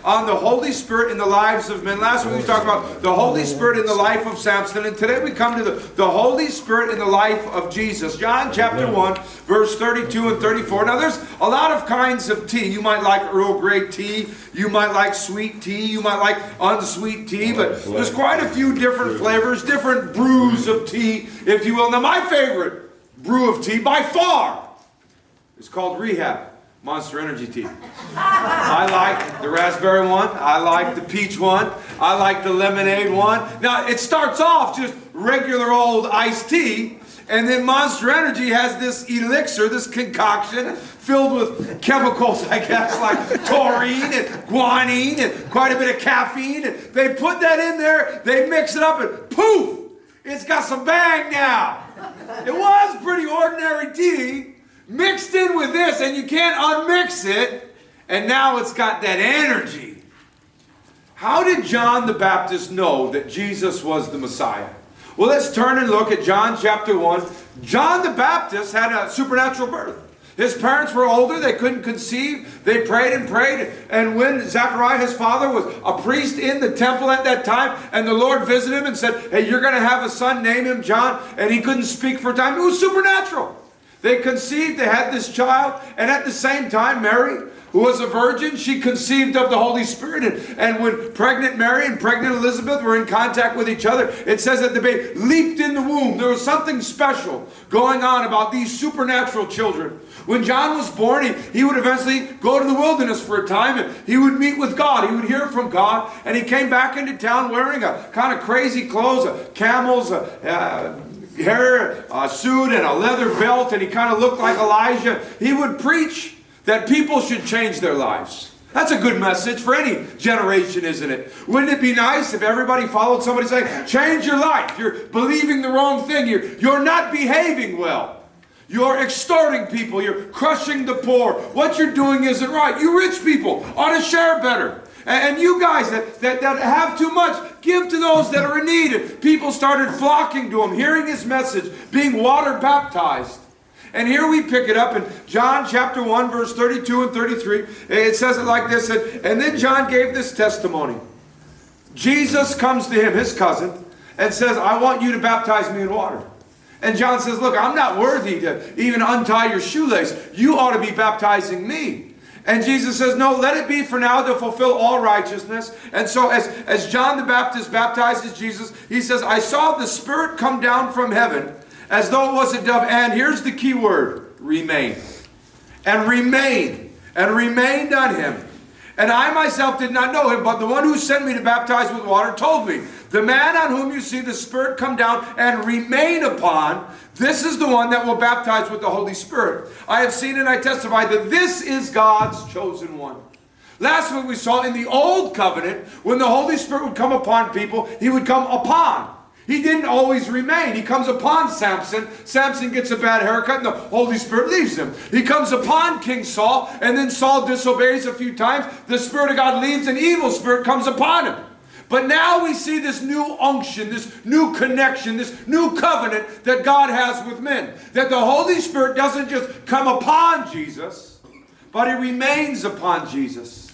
on the Holy Spirit in the lives of men. Last week we talked about the Holy Spirit in the life of Samson, and today we come to the Holy Spirit in the life of Jesus. John chapter 1, verse 32 and 34. Now there's a lot of kinds of tea. You might like Earl Grey tea, you might like sweet tea, you might like unsweet tea, but there's quite a few different flavors, different brews of tea, if you will. Now my favorite brew of tea by far is called Rehab. Monster Energy tea. I like the raspberry one. I like the peach one. I like the lemonade one. Now, it starts off just regular old iced tea, and then Monster Energy has this elixir, this concoction, filled with chemicals, I guess, like taurine and guanine and quite a bit of caffeine. And they put that in there, they mix it up, and poof! It's got some bang now. It was pretty ordinary tea, mixed in with this, and you can't unmix it, and now it's got that energy. How did John the Baptist know that Jesus was the Messiah? Well, let's turn and look at John chapter 1. John the Baptist had a supernatural birth. His parents were older, they couldn't conceive, they prayed and prayed, and when Zechariah, his father, was a priest in the temple at that time, and the Lord visited him and said, hey, you're going to have a son, name him John, and he couldn't speak for a time. It was supernatural. They conceived, they had this child, and at the same time, Mary, who was a virgin, she conceived of the Holy Spirit. And when pregnant Mary and pregnant Elizabeth were in contact with each other, it says that the baby leaped in the womb. There was something special going on about these supernatural children. When John was born, he would eventually go to the wilderness for a time, and he would meet with God. He would hear from God, and he came back into town wearing a kind of crazy clothes, camels, hair, a suit, and a leather belt, and he kind of looked like Elijah. He would preach that people should change their lives. That's a good message for any generation, isn't it? Wouldn't it be nice if everybody followed somebody saying, change your life, you're believing the wrong thing, you're not behaving well. You're extorting people. You're crushing the poor. What you're doing isn't right. You rich people ought to share better. And you guys that have too much, give to those that are in need. And people started flocking to him, hearing his message, being water baptized. And here we pick it up in John chapter 1, verse 32 and 33. It says it like this. And then John gave this testimony. Jesus comes to him, his cousin, and says, I want you to baptize me in water. And John says, look, I'm not worthy to even untie your shoelace. You ought to be baptizing me. And Jesus says, no, let it be for now to fulfill all righteousness. And so as John the Baptist baptizes Jesus, he says, I saw the Spirit come down from heaven as though it was a dove. And here's the key word, remain. And remained. And remained on him. And I myself did not know him, but the one who sent me to baptize with water told me, the man on whom you see the Spirit come down and remain upon, this is the one that will baptize with the Holy Spirit. I have seen and I testify that this is God's chosen one. Last week we saw in the Old Covenant, when the Holy Spirit would come upon people, he would come upon. He didn't always remain. He comes upon Samson. Samson gets a bad haircut and the Holy Spirit leaves him. He comes upon King Saul, and then Saul disobeys a few times. The Spirit of God leaves, and evil spirit comes upon him. But now we see this new unction, this new connection, this new covenant that God has with men. That the Holy Spirit doesn't just come upon Jesus, but he remains upon Jesus.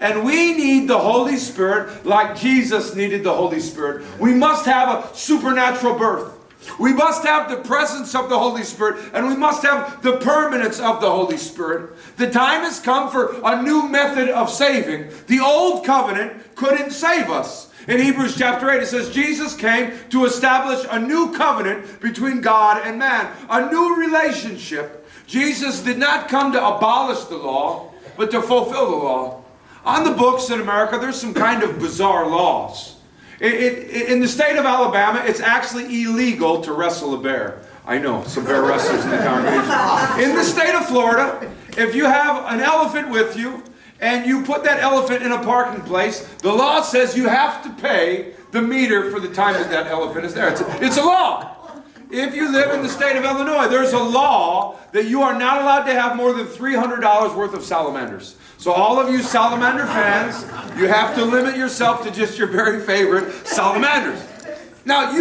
And we need the Holy Spirit like Jesus needed the Holy Spirit. We must have a supernatural birth. We must have the presence of the Holy Spirit, and we must have the permanence of the Holy Spirit. The time has come for a new method of saving. The old covenant couldn't save us. In Hebrews chapter 8 it says, Jesus came to establish a new covenant between God and man. A new relationship. Jesus did not come to abolish the law, but to fulfill the law. On the books in America, there's some kind of bizarre laws. In the state of Alabama, it's actually illegal to wrestle a bear. I know, some bear wrestlers in the congregation. In the state of Florida, if you have an elephant with you, and you put that elephant in a parking place, the law says you have to pay the meter for the time that that elephant is there. It's a law. If you live in the state of Illinois, there's a law that you are not allowed to have more than $300 worth of salamanders. So all of you salamander fans, you have to limit yourself to just your very favorite salamanders. Now, you